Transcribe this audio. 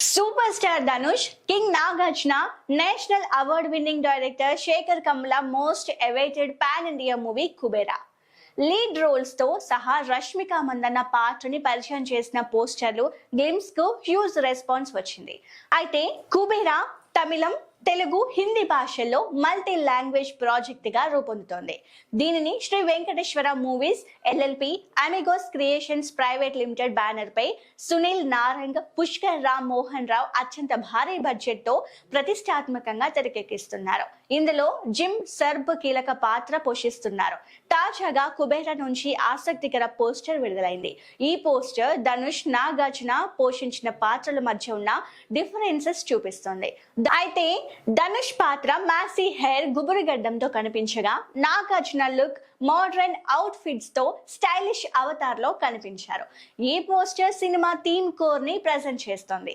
Super star Dhanush, king Nagarjuna, national award winning director Sekhar Kammula most awaited pan India movie Kubera lead roles తో సహా రష్మిక మందన్న పాత్రని పరిచయం చేసిన పోస్టర్లు గ్లిమ్స్ కు హ్యూజ్ రెస్పాన్స్ వచ్చింది. అయితే కుబేరా తమిళం, తెలుగు, హిందీ భాషల్లో మల్టీ లాంగ్వేజ్ ప్రాజెక్ట్ గా రూపొందుతోంది. దీనిని Sri Venkateswara movies LLP Amigos creations private limited banner పై సునీల్ నారంగ్, పుష్కర్ రామ్ మోహన్ రావు అత్యంత భారీ బడ్జెట్ తో ప్రతిష్టాత్మకంగా తెరకెక్కిస్తున్నారు. ఇందులో జిమ్ సర్బ్ కీలక పాత్ర పోషిస్తున్నారు. తాజాగా కుబేరా నుంచి ఆసక్తికర పోస్టర్ విడుదలైంది. ఈ పోస్టర్ ధనుష్, నాగార్జున పోషించిన పాత్రల మధ్య ఉన్న డిఫరెన్సెస్ చూపిస్తుంది. అయితే ధనుష్ పాత్ర మ్యాసీ హెయిర్, గుబురు గడ్డంతో కనిపించగా, Nagarjuna look modern outfits తో స్టైలిష్ అవతార్ లో కనిపించారు. ఈ పోస్టర్ సినిమా థీమ్ కోర్ ని ప్రెజెంట్ చేస్తుంది.